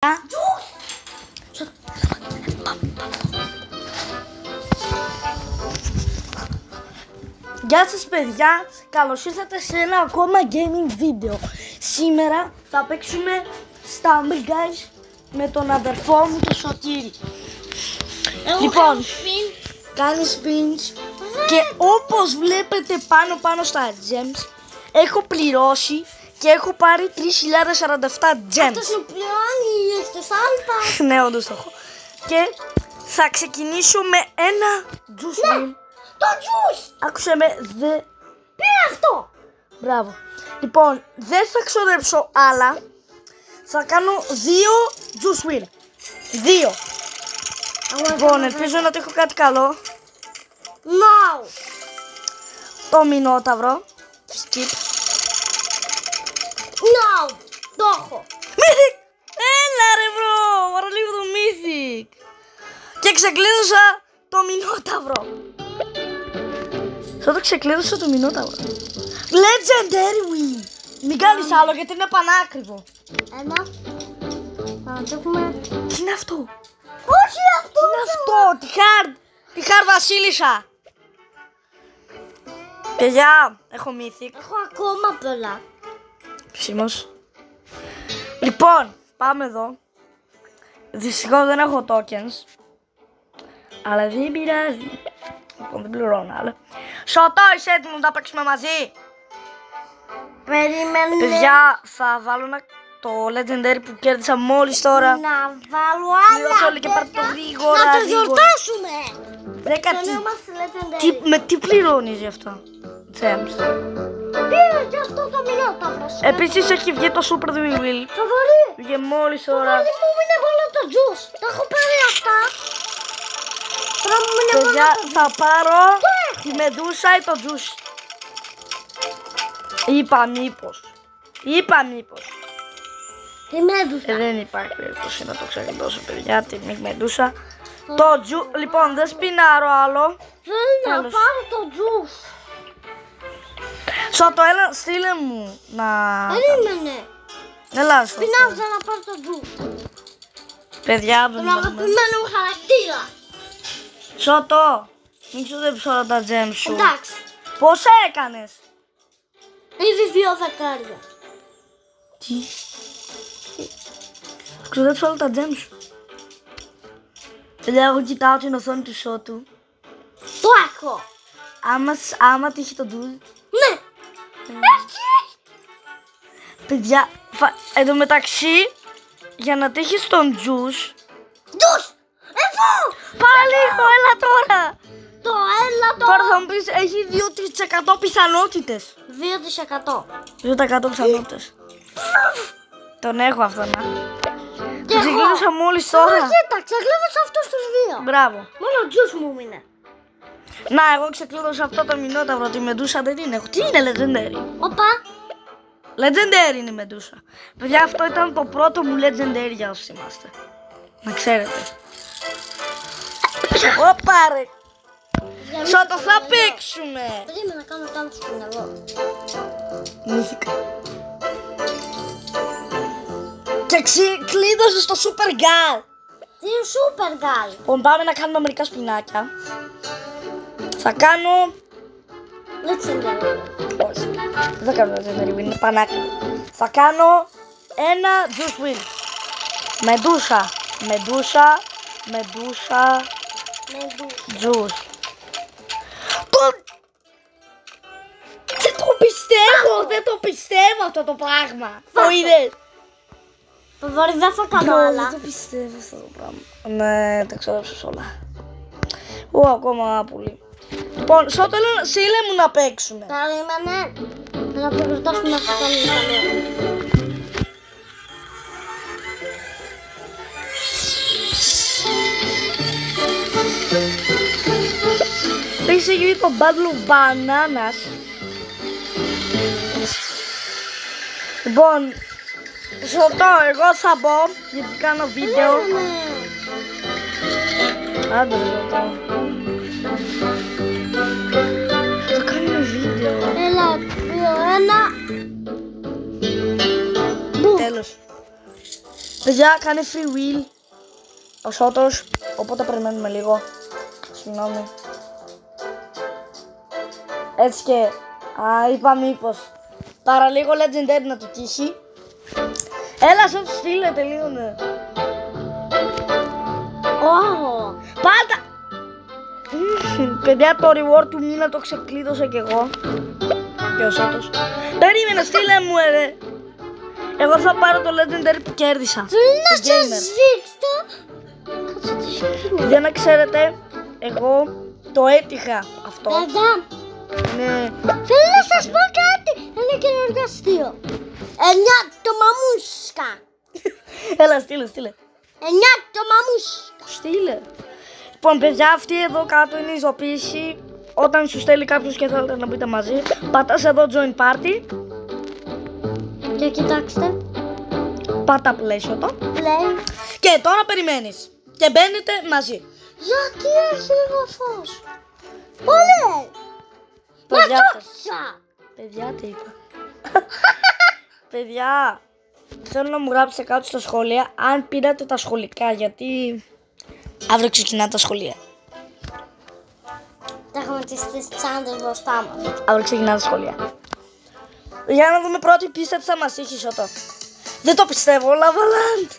Γεια σας παιδιά, καλώς ήρθατε σε ένα ακόμα gaming βίντεο. Σήμερα θα παίξουμε Stumble Guys με τον αδερφό μου τον Σωτήρη. Λοιπόν, κάνει spins και όπως βλέπετε πάνω στα gems έχω πληρώσει και έχω πάρει 3.047 gems. Αυτό σου πληρώνει στο σάλπα. Ναι, όντως το έχω. Και θα ξεκινήσω με ένα juice wheel. Το juice! Άκουσε με, Πήρα αυτό! Μπράβο. Λοιπόν, δεν θα ξοδέψω άλλα. Θα κάνω 2 juice wheel. 2. Λοιπόν, ελπίζω να το έχω κάτι καλό. No! Το μηνόταυρο. Skip. No! Το έχω! Mythic! Έλα ρε μπρο! Παραλίγο το Mythic! Και ξεκλείδωσα το μηνόταυρο. Θα το ξεκλείδωσα το μηνόταυρο. Legendary win! Μην κάνεις άλλο γιατί είναι πανάκριβο. Ένα. Να το έχουμε. Τι είναι αυτό? Όχι αυτό! Τι είναι αυτό? Τη Hard Βασίλισσα. Παιδιά, έχω Mythic. Έχω ακόμα πολλά. Ψήμος. Λοιπόν, πάμε εδώ. Δυστυχώς δεν έχω tokens. Αλλά δεν πειράζει. Λοιπόν, δεν πληρώνω άλλα. Σωτό, είσαι έτοιμος να παίξουμε μαζί? Περίμενε. Παιδιά, θα βάλω το legendary που κέρδισα μόλις τώρα. Να βάλω άλλα. Πληρώσω όλοι και πάρτε το γρήγορα. Να το γιορτάσουμε. 10. Με τι πληρώνεις γι' αυτό? Gems. Πήρα και αυτό το μηνόταυρο. Επίσης έχει βγει το super wheel. Φαβορή. Βγήκε μόλις Το τώρα. βάρη μου είναι μόνο το juice. Τα έχω πάρει αυτά. Τώρα μου είναι μόνο Παιδιά, το θα πάρω έχω. τη Μεντούσα ή το juice. Είπα μήπως. τη Μέντουσα. Δεν υπάρχει περίπτωση να το ξεκλειδώσω παιδιά, τη Μεντούσα. Το juice, λοιπόν δεν σπινάρω άλλο. Θέλω να Τέλος. πάρω το juice. Σωτό, έλα, στείλε μου να... Περίμενε. Έλα, Σωτό. Πεινάζα να πάρω το juice. Παιδιά, Τον αγαπημένο μου χαρακτήρα. Σωτό, μην ξοδέψεις όλα τα gems σου. Εντάξει. Πόσα έκανες? Ήδη 2 δεκάρια. Τι? Ξοδέψω όλα τα gems σου. Παιδιά, εγώ κοιτάω την οθόνη του Σώτου. Το έχω. Άμα τύχει το ντουζ. Ναι. Παιδιά, εν τω μεταξύ, για να τύχεις τον juice. Juice. Εδώ. Πάλι έχω, έλα τώρα. Το έλα τώρα. Τώρα θα μου πεις, έχει 2% πιθανότητες. 2%. 2% πιθανότητες. Τον έχω αυτό να. Και Το ξεκλείδωσα μόλις τώρα. Κοίτα, ξεκλείδωσα αυτούς τους 2. Μπράβο. Μόνο juice μου είναι. Να, εγώ ξεκλείδωσα αυτό το μηνόταυρο. Τη Μεντούσα δεν την έχω. Τι είναι legendary? Οπα. Legendary είναι η Μεντούσα. Παιδιά, αυτό ήταν το πρώτο μου legendary για όσους είμαστε. Να ξέρετε. Ωπα ρε. Σωτό, θα παίξουμε. Περίμενα να κάνω τάμπο στο μυαλό. Μύθικα. Και κλείδωσε στο Super Girl. Τι είναι super guy. Λοιπόν, πάμε να κάνουμε μερικά σπινάκια. Θα κάνω... Legendary. Όχι, δεν θα κάνω legendary win, είναι πανάκι. Θα κάνω ένα juice wheel. Μεντούσα. Juice. Δεν το πιστεύω αυτό το πράγμα. Το είδες? Φαβορή, δεν θα κάνω άλλα. Δεν το πιστεύω αυτό το πράγμα. Ναι, τα ξόδεψες όλα. Ακόμα πολύ. Λοιπόν, Σώτο, σύλλε μου να παίξουμε. Περίμενε. Να προγραμματάσουμε αυτό το μυαλό. Επίσης έχει βγει το Battle of Bananas. Λοιπόν, Σωτό, εγώ θα μπω γιατί κάνω βίντεο. Άντε Σωτό. Θα κάνουμε βίντεο. Έλα, 2, 1. Τέλος. Παιδιά, κάνει free will ο Σότος, οπότε περιμένουμε λίγο. Συγγνώμη. Έτσι και... είπα μήπως παραλίγο legendary να του τύχει. Έλα Σότος, φίλε, τελείωνε. Πάντα! Παιδιά, το reward του μήνα το ξεκλείδωσα κι εγώ. Και ο Σότος. Περίμενε, στείλε μου, Εγώ θα πάρω το legendary που κέρδισα. Θέλω να σας δείξω. Για να ξέρετε, εγώ το έτυχα αυτό. Παιδιά, Ναι. θέλω να σας πω κάτι. Ένα καινούργιο αστείο. 9 το μαμούσκα. Έλα, στείλε. 9 το μαμούσκα. Στείλε. Λοιπόν, παιδιά, αυτή εδώ κάτω είναι η ειδοποίηση. Όταν σου στέλνει κάποιος και θέλετε να μπείτε μαζί, πατάς εδώ join party. Και κοιτάξτε. Πάτα play Σότο. Play. Και τώρα περιμένεις. Και μπαίνετε μαζί. Γιατί έχει λίγο φως. Πολύ. Παιδιά, Ματούσα. παιδιά, τι είπα. Παιδιά, θέλω να μου γράψετε κάτω στα σχόλια αν πήρατε τα σχολικά, γιατί αύριο ξεκινά τα σχολεία. Τα έχουμε τις τσάντες μπροστά μας. Αύριο ξεκινά τα σχολεία. Για να δούμε πρώτη πίστα τι θα μας είχε Σότο. Δεν το πιστεύω, Lavaland.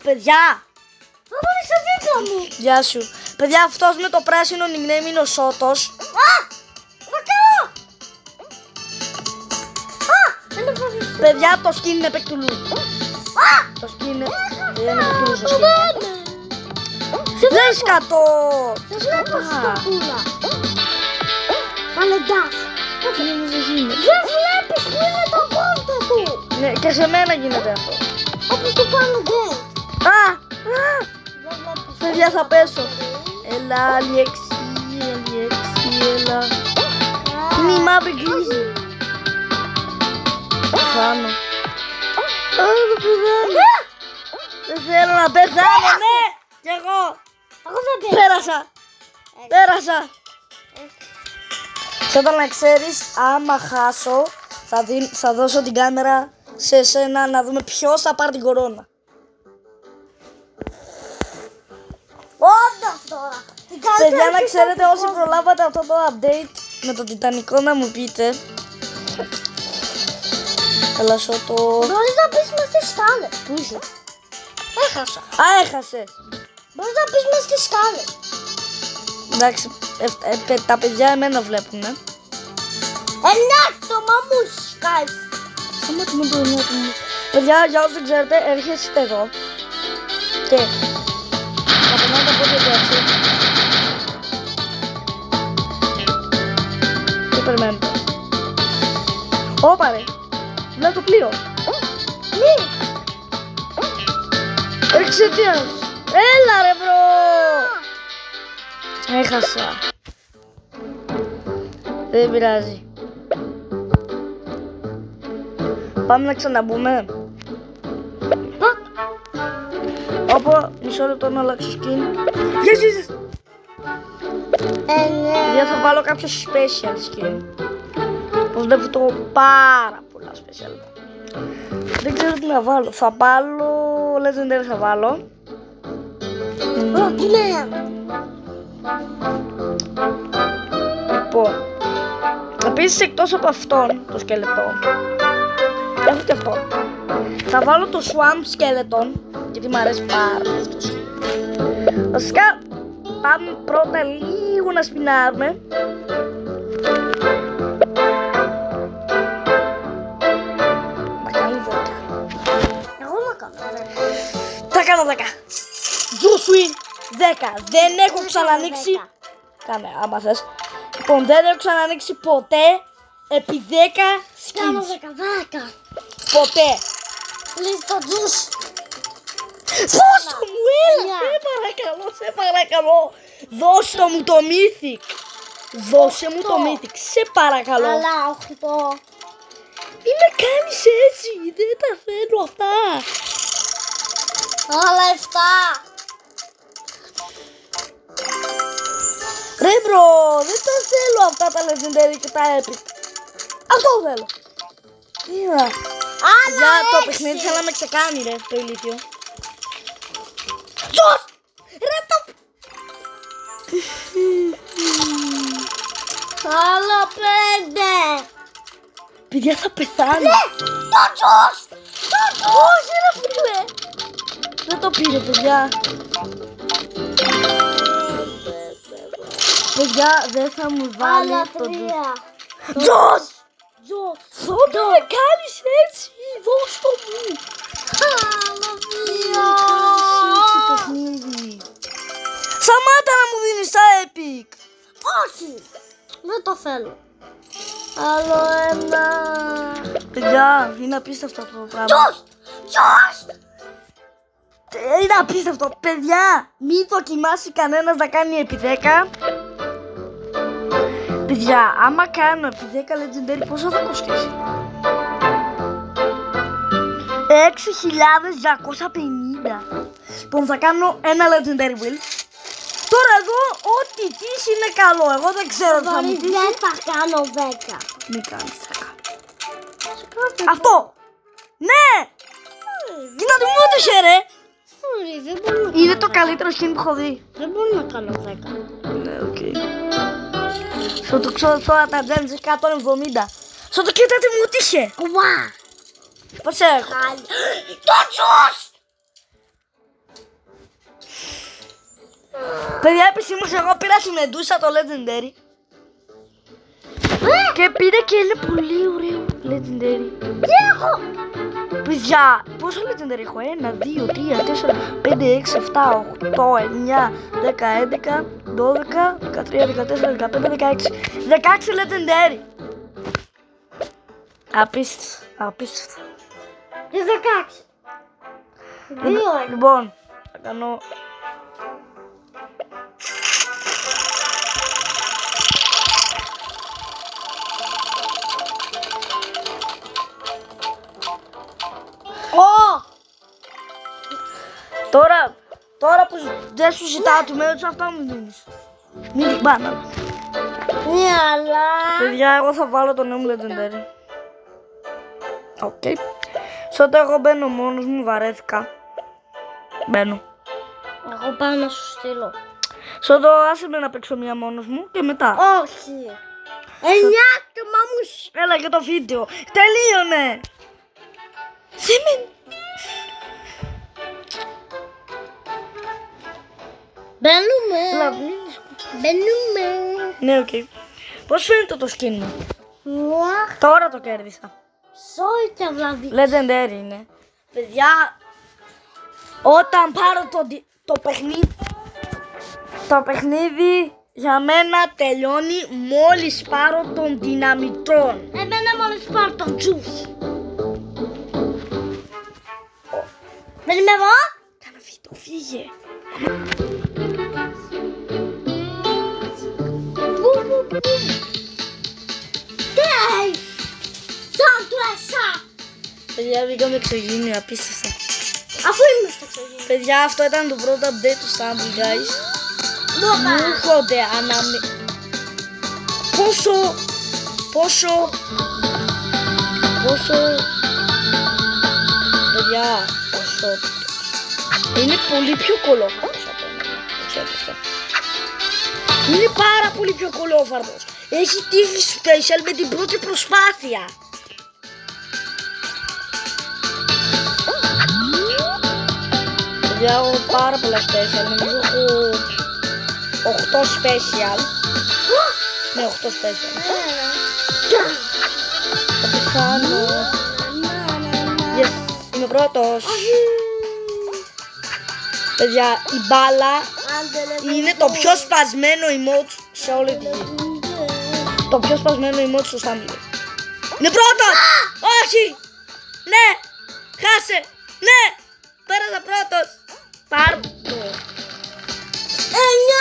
Παιδιά, Πάμε στο δίπλα μου. γεια σου. Παιδιά, αυτός με το πράσινο nickname είναι ο Σότος. Φακάω. Είναι φοβερό. Παιδιά, το skin είναι παικτουλού. Το skin είναι παικτουλού το skin. Δεν σκατώ. Δεν βλέπω σκοπούλα. Καλεντάς. Τι είναι. Δεν βλέπεις που είναι το πόρτα του. Ναι, και σε μένα γίνεται αυτό. Όπως το πάνω γκέι. Δεν βλέπεις. Παιδιά, θα πέσω. Έλα, Αλιέξη, έλα. Είναι η μαύρη γκρίζη. Πεθάνω. Δεν πεθάνω. Δεν θέλω να πεθάνω, ναι. Κι εγώ. Εγώ δεν πέρασα. Πέρασα. Θέλω να ξέρεις, άμα χάσω, θα δώσω την κάμερα σε εσένα να δούμε ποιος θα πάρει την κορώνα. Όντως τώρα. Παιδιά, να ξέρετε, όσοι προλάβατε αυτό το update με το Τιτανικό να μου πείτε. Έλα Σότο. Μπορείς να πεις μες στις σκάλες. Πού είσαι? Έχασα. Έχασες. Μπορείς να πεις μες στις σκάλες. Εντάξει, τα παιδιά εμένα βλέπουνε. Το μαμούσκας. Σταμάτη με το εννιάτο μου. Παιδιά, για όσοι δεν ξέρετε, έρχεστε εδώ. Και θα περνάω τα πόδια του έτσι. Και περιμένετε. Όπα ρε. Να το πλοίο. Ναι. Έρχεσαι τι άλλο. Έλα ρε μπρο. Έχασα. Δεν πειράζει. Πάμε να ξαναμπούμε. Όπα, μισό λεπτό να αλλάξω skin. Yes. Για θα βάλω κάποιο special skin. Πως βλέπω το πάρα πολλά special. Δεν ξέρω τι να βάλω. Θα βάλω legendary, θα βάλω. Ναι. Λοιπόν, επίσης εκτός από αυτόν το σκελετό, έχω και αυτό. Θα βάλω το swamp skeleton, γιατί μου αρέσει πάρα πολύ αυτό το σκελετό. Βασικά, πάμε πρώτα λίγο να σπινάρουμε. Να κάνω 10. Εγώ να κάνω 10. Θα κάνω 10. Juice win 10. Δεν έχω ξανανοίξει. Κάνε, άμα θες. Λοιπόν, δεν έχω ξανανοίξει ποτέ επί 10 Κάνω skins. 10. Ποτέ. Λες το τζους. Δώσ' το μου, έλα, σε παρακαλώ. Δώσ' το μου το mythic. Δώσε μου το mythic, σε παρακαλώ. Αλλά 8. Μη με κάνεις έτσι, δεν τα θέλω αυτά. Αλλά 7. Ρε μπρο, δεν τα θέλω αυτά τα legendary και τα epic. Αυτό θέλω. Είδα. Για το παιχνίδι θέλω να με ξεκάνει ρε, το ηλίθιο. Τζος! Ρε το... Άλλο 5. Παιδιά θα πεθάνει. Ναι, το Τζος! Το Τζος! Όχι ρε φίλε. Δεν το πήρε παιδιά. Παιδιά δεν θα μου βάλει Άλλα το Τζος. 3. Τζος! Τζος! Όταν με κάνεις έτσι, δώσ' το μου. Άλλα έτσι 3. παιχνίδι. Σταμάτα να μου δίνεις τα epic. Όχι! Δεν το θέλω. Άλλο 1. Παιδιά, είναι απίστευτο αυτό το πράγμα. Τζος! Τζος! Είναι απίστευτο. Παιδιά, μην δοκιμάσει κανένας να κάνει επί 10. Παιδιά, άμα κάνω επί 10 legendary, πόσο θα κοστίσει? 6.250. Λοιπόν, θα κάνω ένα legendary wheel. Τώρα εδώ, ό,τι τύχει είναι καλό. Εγώ δεν ξέρω τι θα μου τύχει. Δεν θα κάνω 10. Μην κάνεις 10. Αυτό! Ναι! Κοίτα τι μου έδωσε ρε! Δεν μπορώ. Είναι το καλύτερο skin που έχω δει. Δεν μπορώ να κάνω 10. Ναι, οκ. Σου το ξέρω τώρα τα gems 170. Σου το κοίτα τι μου τύχε. Ουα! Πώς έχω. Το Τζος! Παιδιά, επισήμως εγώ πήρα τη Μεντούσα το legendary. Και πήρε και είναι πολύ ωραίο legendary. Τι έχω! Παιδιά, πόσο legendary έχω? 1, 2, 3, 4, 5, 6, 7, 8, 9, 10, 11, 12, 13, 14, 15, 16. 16 legendary. Απίστευτο, απίστευτο. Και 16. 2. Λοιπόν, θα κάνω... Τώρα που δεν σου ζητάω του μέρους αυτά μου δίνεις. Μην μπάνα. Ναι, αλλά... Παιδιά, εγώ θα βάλω το νέο μου legendary. Οκ. Σώτα εγώ μπαίνω μόνος μου, βαρέθηκα. Μπαίνω. Εγώ πάω να σου στείλω. Σώτα άσε με να παίξω μία μόνος μου και μετά. Όχι. 9 άτομα μου. Έλα και το βίντεο. Τελείωνε. Δεν με... Μπαίνουμε. Μπαίνουμε. Ναι, οκ. Πώς φαίνεται το skin μου? Μουαχ. Τώρα το κέρδισα. Σόιτε βλαβή. Legendary είναι. Παιδιά, όταν πάρω το παιχνίδι για μένα τελειώνει μόλις πάρω τον δυναμητρόν. Εμένα μόλις πάρω τον Τζους. Δεν είμαι εγώ. Κάνα βίντεο, φύγε. Τι! Σαν του εσά. Παιδιά, βγήκαμε εξωγήινιο, απίστευτα. Αφού είμαι στο εξωγήινιο. Παιδιά, αυτό ήταν το πρώτο update του Stumble, guys. Μου έρχονται πόσο... Παιδιά, πόσο... Είναι πολύ πιο κολόφαρδος από εμένα, το ξέρω αυτό. Είναι πάρα πολύ πιο κολόφαρδος. Έχει τύχει special με την πρώτη προσπάθεια. Παιδιά, έχω πάρα πολλά special, νομίζω έχω 8 special. Ναι, 8 special. Θα πεθάνω. Yes, είμαι πρώτος. Παιδιά, η μπάλα είναι το πιο σπασμένο emote σε όλη τη γη. Το πιο σπασμένο emote στο Stumble. Είναι πρώτος! Όχι! Ναι! Χάσε! Ναι! Πέρασα πρώτος! Πάρ' το! 9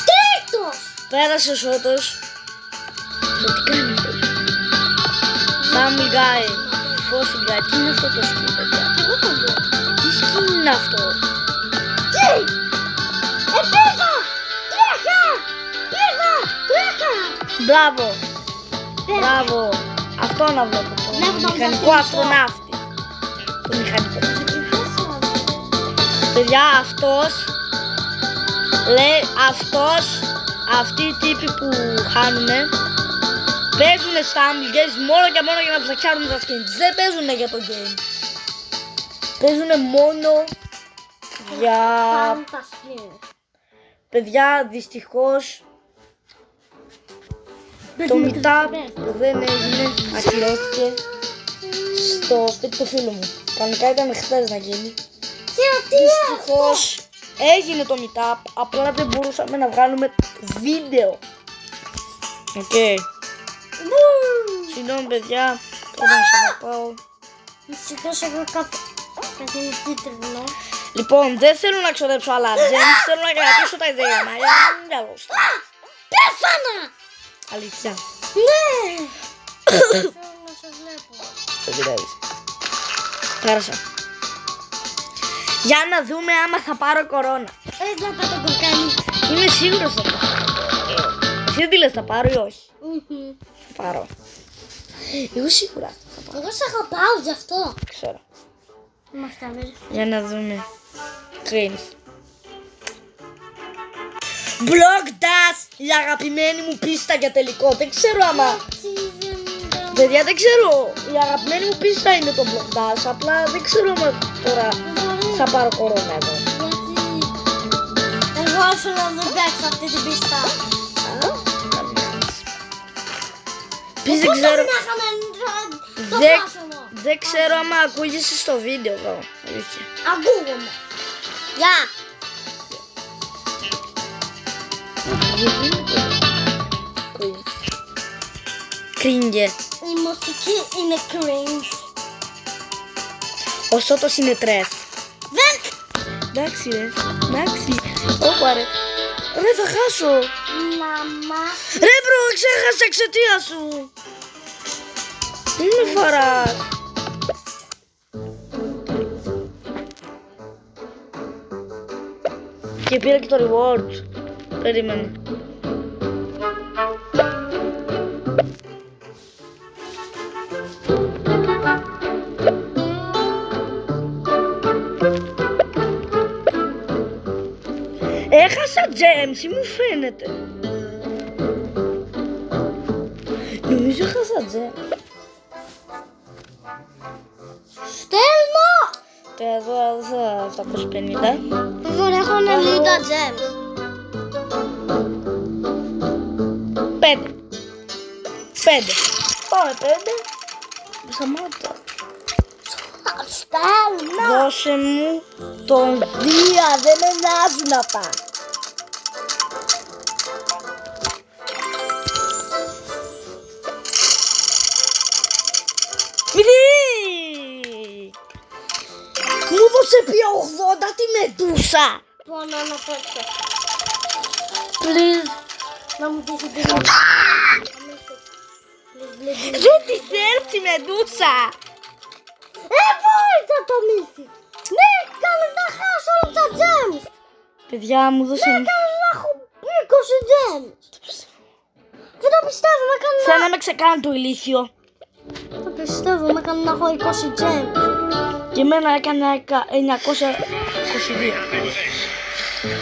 τρίτος. Πέρασε ο Σώτος. Τι κάνει αυτός? Stumble guy. Φώση guy. Τι είναι αυτό το skin, παιδιά? Τι skin είναι αυτό? Τι! Πήγα! Τρέχα! Μπράβο! Μπράβο! Αυτό να βλέπω. Το μηχανικό αστροναύτη. Το μηχανικό. Παιδιά, αυτοί οι τύποι που χάνουνε παίζουνε στα Games μόνο και μόνο για να φτιάξουν τα skins. Δεν παίζουνε για το game. Παίζουνε μόνο για... Παιδιά, δυστυχώς το meetup που δεν έγινε ακυρώθηκε στο σπίτι του φίλου μου. Κανονικά ήταν χθες να γίνει. Δυστυχώς έγινε το meetup, απλά δεν μπορούσαμε να βγάλουμε βίντεο. Οκ. Συγγνώμη παιδιά, τώρα να ξαναπάω. Δυστυχώς έχω κάτι κίτρινο. Λοιπόν, δεν θέλω να ξοδέψω άλλα gems, θέλω να κρατήσω τα ιδέα για να μην γαλώσω. Πέθανα! Αλήθεια. Ναι! Θέλω να σας βλέπω. Δεν πειράζει. Πέρασα. Για να δούμε άμα θα πάρω κορώνα. Έτσι να πάω το κοκκάνι. Είμαι σίγουρος θα πάρω. Εσύ τι λες, θα πάρω ή όχι? Θα πάρω. Εγώ σίγουρα θα πάρω. Εγώ σε αγαπάω γι' αυτό. Ξέρω. Είμαστε αδέρφοι. Για να δούμε. Κρίνεις. Blockdash, η αγαπημένη μου πίστα για τελικό. Δεν ξέρω άμα... Παιδιά, δεν ξέρω. Η αγαπημένη μου πίστα είναι το Blockdash. Απλά δεν ξέρω άμα τώρα θα πάρω κορώνα εδώ. Γιατί εγώ όσο να δεν παίξω αυτή την πίστα. Επίσης δεν ξέρω... Δεν ξέρω άμα ακούγεσαι στο βίντεο εδώ. Αλήθεια. Ακούγομαι. Γεια. Κρίνγκε. Η μουσική είναι cringe. Ο Σότος είναι τρες. Δεν. Εντάξει ρε. Εντάξει. Όπα ρε. Ρε θα χάσω. Μαμά. Ρε μπρο, ξέχασα εξαιτία σου. Δεν με φοράς. Και πήρα και το reward. Περίμενε. Έχασα gems ή μου φαίνεται? Νομίζω έχασα gems. Στέλνω. Και εδώ θα 750. Εγώ έχω 90 gems. 5. Πάμε 5. Σταμάτα. Στέλνω. Δώσε μου τον Δία, δεν με νοιάζουν αυτά. Μου δώσε πια 80 τη μετούσα. Πόνο να παίξω. Please. Να μου πεις την Δεν τη θέλω τη μετούσα. Βόλτα το μύθι. Ναι, κάνεις να χάσω όλα τα gems. Παιδιά μου δώσε μου. Κάνεις να έχω 20 gems. Δεν το πιστεύω, με έκανε Θέλω να με ξεκάνει το ηλίθιο. Το πιστεύω, με έκανε να έχω 20 gems. Και εμένα έκανα 922.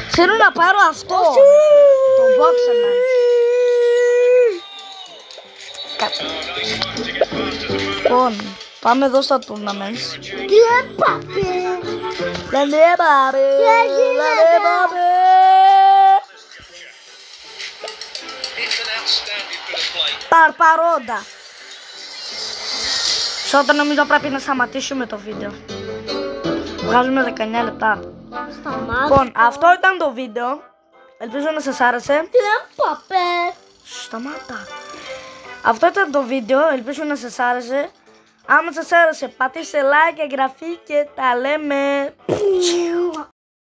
Θέλω να πάρω αυτό. Το boxerman. Κάτσε. Λοιπόν, πάμε εδώ στα tournaments. Τι έπαπε. Δεν έπαπε. Δεν έπαπε. Παρπαρόντα. Σώτα νομίζω πρέπει να σταματήσουμε το βίντεο. Βγάζουμε 19 λεπτά. Σταμάτα. Λοιπόν, αυτό ήταν το βίντεο. Ελπίζω να σας άρεσε. Τι έπαπε. Σταμάτα. Αυτό ήταν το βίντεο. Ελπίζω να σας άρεσε. Άμα σας άρεσε, πατήστε like, εγγραφή και τα λέμε.